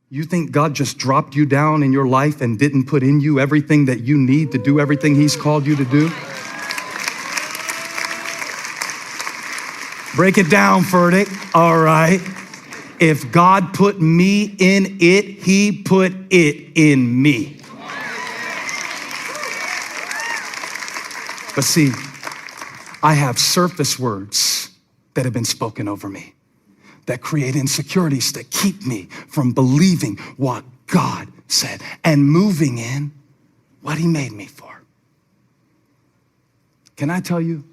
You think God just dropped you down in your life and didn't put in you everything that you need to do everything he's called you to do? Break it down, Furtick. All right. If God put me in it, he put it in me. But see, I have surface words that have been spoken over me that create insecurities that keep me from believing what God said and moving in what he made me for. Can I tell you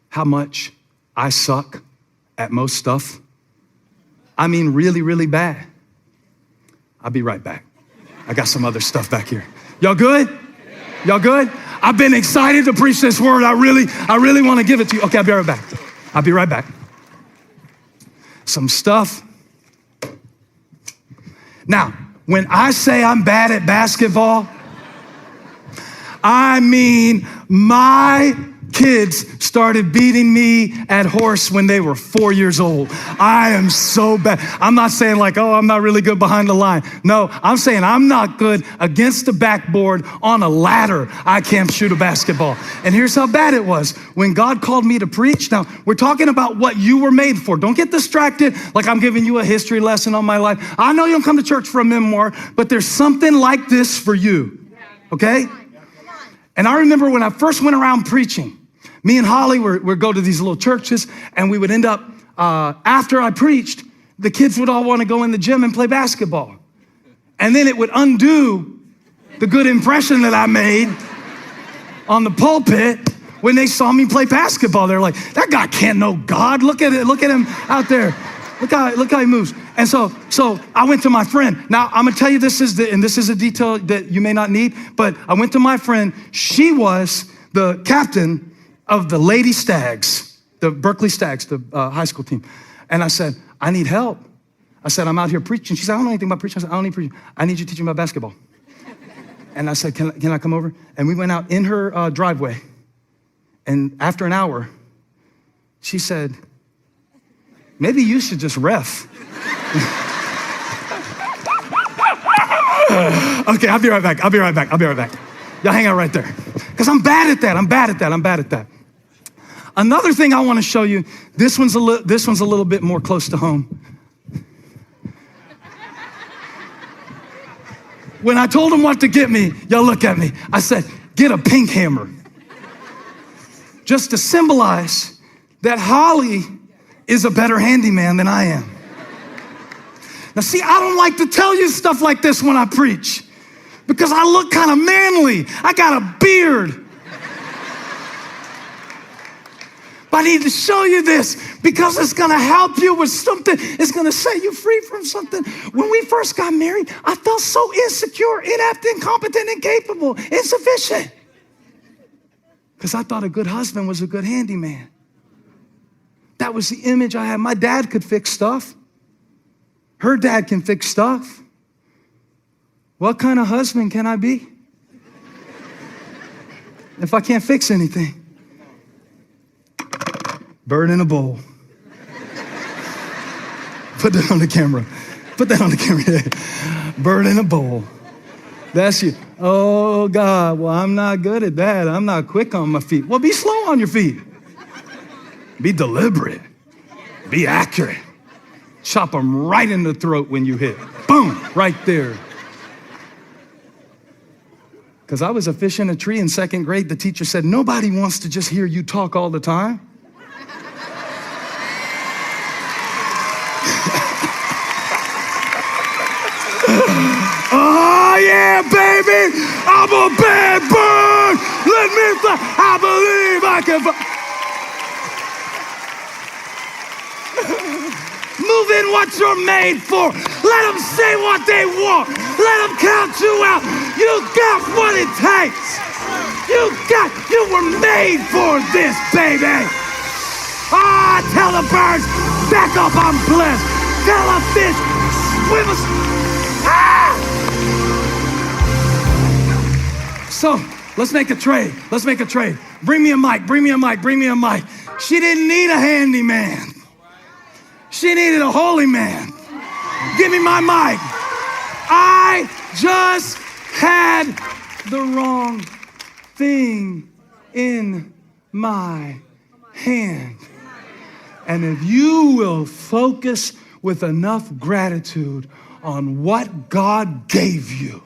how much I suck at most stuff? I mean, really, really bad. I'll be right back. I got some other stuff back here. Y'all good? Y'all good? I've been excited to preach this word. I really want to give it to you. Okay, I'll be right back. I'll be right back. Some stuff. Now, when I say I'm bad at basketball, I mean my kids started beating me at horse when they were 4 years old. I am so bad. I'm not saying like, oh, I'm not really good behind the line. No, I'm saying I'm not good against the backboard on a ladder. I can't shoot a basketball. And here's how bad it was. When God called me to preach, now we're talking about what you were made for. Don't get distracted like I'm giving you a history lesson on my life. I know you don't come to church for a memoir, but there's something like this for you, okay? And I remember when I first went around preaching, me and Holly would go to these little churches, and we would end up, after I preached, the kids would all want to go in the gym and play basketball. And then it would undo the good impression that I made on the pulpit when they saw me play basketball. They're like, that guy can't know God. Look at it. Look at him out there. Look how he moves. And so I went to my friend. Now, I'm going to tell you this is a detail that you may not need, but I went to my friend. She was the captain of the Lady Stags, the Berkeley Stags, the high school team. And I said, I need help. I said, I'm out here preaching. She said, I don't know anything about preaching. I said, I don't need preaching. I need you to teach me about basketball. And I said, can I come over? And we went out in her driveway. And after an hour, she said, maybe you should just ref. Okay, I'll be right back. Y'all hang out right there. Because I'm bad at that. Another thing I want to show you, this one's a little bit more close to home. When I told him what to get me, y'all look at me. I said, get a pink hammer. Just to symbolize that Holly is a better handyman than I am. Now see, I don't like to tell you stuff like this when I preach because I look kind of manly. I got a beard. But I need to show you this because it's going to help you with something. It's going to set you free from something. When we first got married, I felt so insecure, inept, incompetent, incapable, insufficient. Because I thought a good husband was a good handyman. That was the image I had. My dad could fix stuff. Her dad can fix stuff. What kind of husband can I be if I can't fix anything? Bird in a bowl. Put that on the camera. Bird in a bowl. That's you. Oh, God, well, I'm not good at that. I'm not quick on my feet. Well, be slow on your feet. Be deliberate. Be accurate. Chop them right in the throat when you hit. Boom, right there. Because I was a fish in a tree in second grade. The teacher said, nobody wants to just hear you talk all the time. Oh, yeah, baby. I'm a bad bird. Let me fly. I believe I can fly. Move in what you're made for. Let them say what they want. Let them count you out. You got what it takes. You were made for this, baby. Ah, tell the birds, back up, I'm blessed. Tell a fish, swim ah! So, let's make a trade. Bring me a mic. She didn't need a handyman. She needed a holy man. Give me my mic. I just had the wrong thing in my hand. And if you will focus with enough gratitude on what God gave you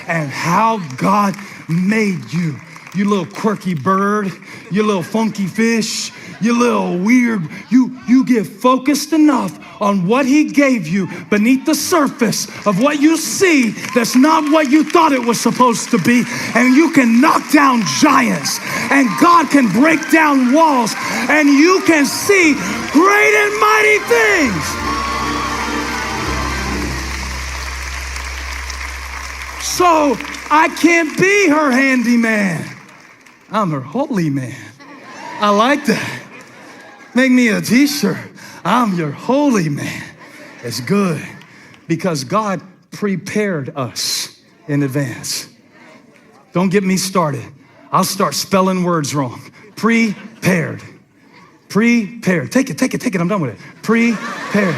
and how God made you, you little quirky bird, you little funky fish, you little weird, you get focused enough on what he gave you beneath the surface of what you see that's not what you thought it was supposed to be, and you can knock down giants, and God can break down walls, and you can see great and mighty things. So I can't be her handyman. I'm her holy man. I like that. Make me a t-shirt. I'm your holy man. It's good because God prepared us in advance. Don't get me started. I'll start spelling words wrong. Prepared. Prepared. Take it. I'm done with it. Prepared.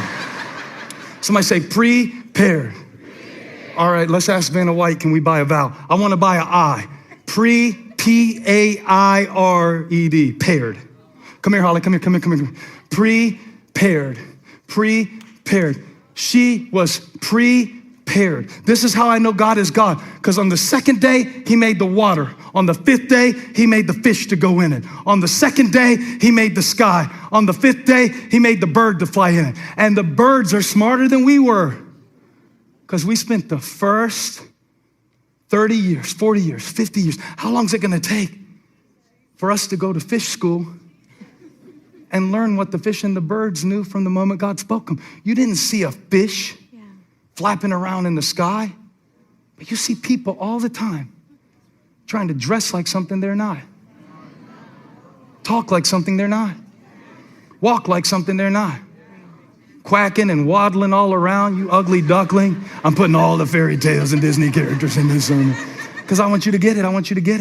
Somebody say prepared. All right, let's ask Vanna White, can we buy a vowel? I want to buy an I. P-A-I-R-E-D. Paired. Come here, Holly. Come here. Prepared. She was prepared. This is how I know God is God. Because on the second day, he made the water. On the fifth day, he made the fish to go in it. On the second day, he made the sky. On the fifth day, he made the bird to fly in it. And the birds are smarter than we were. Because we spent the first 30 years, 40 years, 50 years. How long is it going to take for us to go to fish school and learn what the fish and the birds knew from the moment God spoke them? You didn't see a fish flapping around in the sky, but you see people all the time trying to dress like something they're not, talk like something they're not, walk like something they're not. Quacking and waddling all around, you ugly duckling. I'm putting all the fairy tales and Disney characters in this sermon because I want you to get it. I want you to get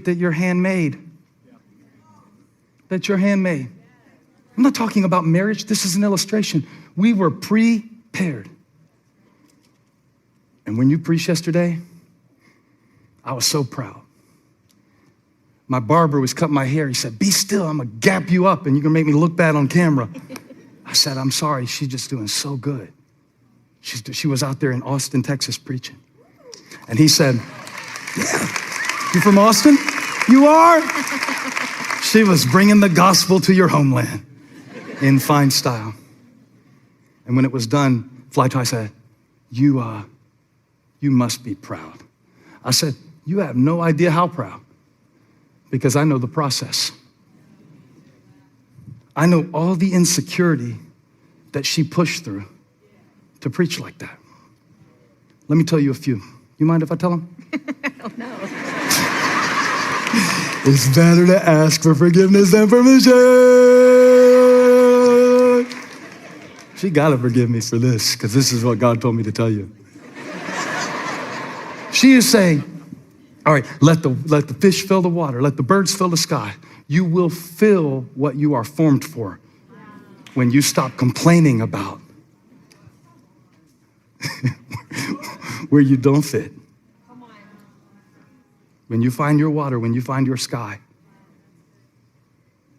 that you're handmade. That you're handmade. I'm not talking about marriage. This is an illustration. We were prepared. And when you preached yesterday, I was so proud. My barber was cutting my hair. He said, be still. I'm going to gap you up and you're going to make me look bad on camera. I said, I'm sorry, she's just doing so good. She was out there in Austin, Texas preaching. And he said, yeah, you from Austin? You are? She was bringing the gospel to your homeland in fine style. And when it was done, Fly Tie said, you must be proud. I said, you have no idea how proud because I know the process. I know all the insecurity that she pushed through to preach like that. Let me tell you a few. You mind if I tell them? I don't know. It's better to ask for forgiveness than permission. She gotta forgive me for this because this is what God told me to tell you. She is saying, all right, let the fish fill the water, let the birds fill the sky. You will fill what you are formed for when you stop complaining about where you don't fit. When you find your water, when you find your sky,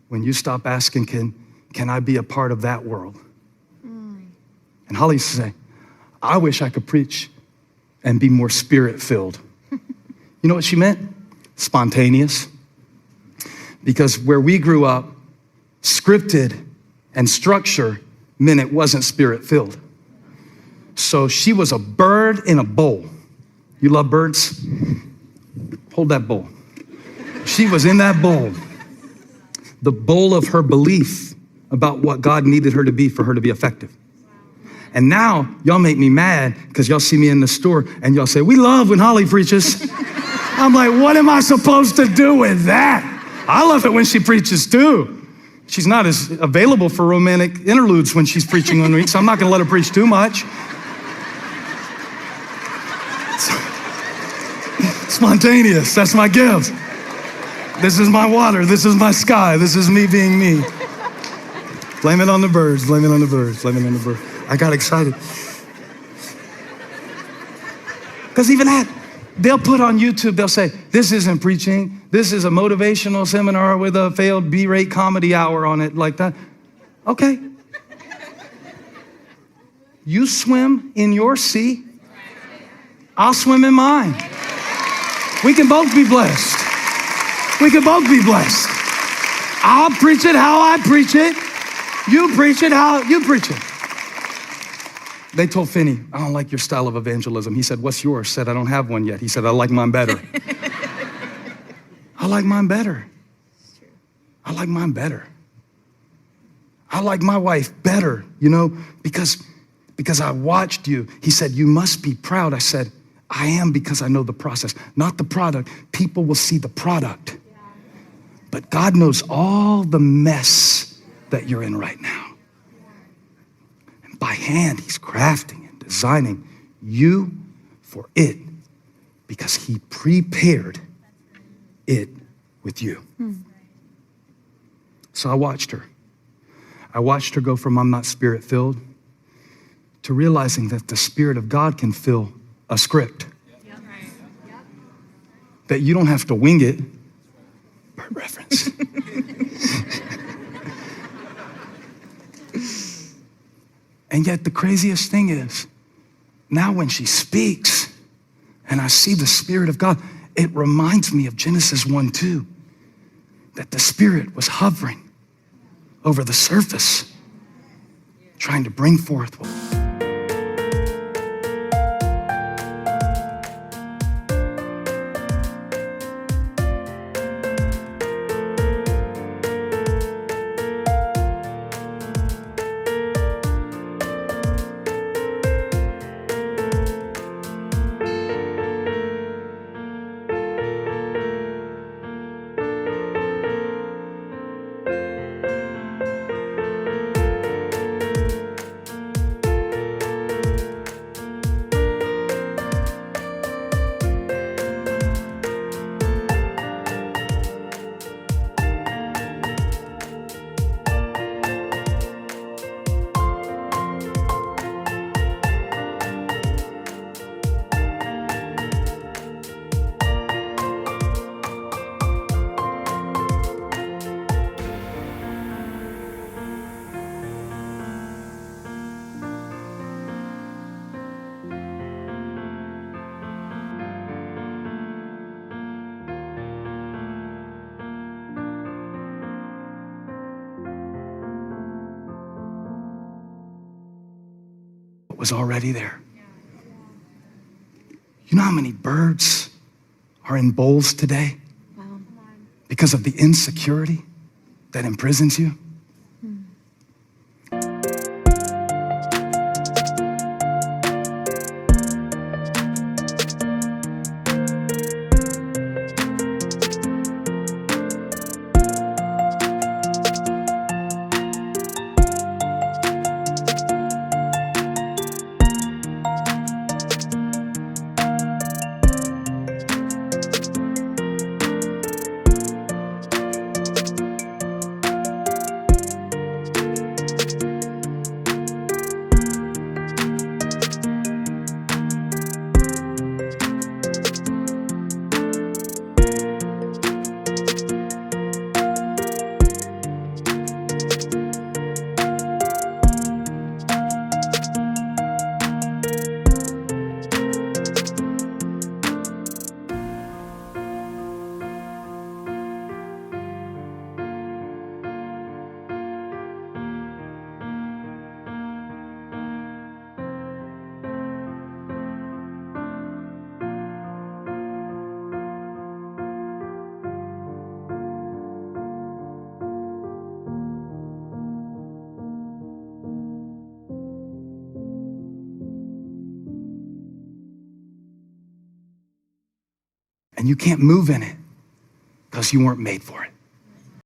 when you stop asking, can I be a part of that world? And Holly used to say, I wish I could preach and be more spirit-filled. You know what she meant? Spontaneous. Because where we grew up, scripted and structure meant it wasn't spirit-filled. So she was a bird in a bowl. You love birds? Hold that bowl. She was in that bowl, the bowl of her belief about what God needed her to be for her to be effective. And now y'all make me mad because y'all see me in the store and y'all say, we love when Holly preaches. I'm like, what am I supposed to do with that? I love it when she preaches too. She's not as available for romantic interludes when she's preaching one week, so I'm not gonna let her preach too much. Spontaneous, that's my gift. This is my water, this is my sky, this is me being me. Blame it on the birds, blame it on the birds, blame it on the birds. I got excited. Because even that, they'll put on YouTube, they'll say, this isn't preaching. This is a motivational seminar with a failed B-rate comedy hour on it, like that. Okay. You swim in your sea, I'll swim in mine. We can both be blessed. We can both be blessed. I'll preach it how I preach it. You preach it how you preach it. They told Finney, I don't like your style of evangelism. He said, what's yours? Said, I don't have one yet. He said, I like mine better. I like mine better. I like mine better. I like my wife better, because I watched you. He said, you must be proud. I said, I am, because I know the process, not the product. People will see the product. But God knows all the mess that you're in right now. And by hand, he's crafting and designing you for it, because he prepared it with you. So I watched her. I watched her go from I'm not spirit-filled to realizing that the Spirit of God can fill a script. That you don't have to wing it. Per reference. And yet the craziest thing is, now when she speaks and I see the Spirit of God, it reminds me of Genesis 1:2, that the Spirit was hovering over the surface, trying to bring forth what was already there. You know how many birds are in bowls today? Wow. Because of the insecurity that imprisons you? And you can't move in it because you weren't made for it.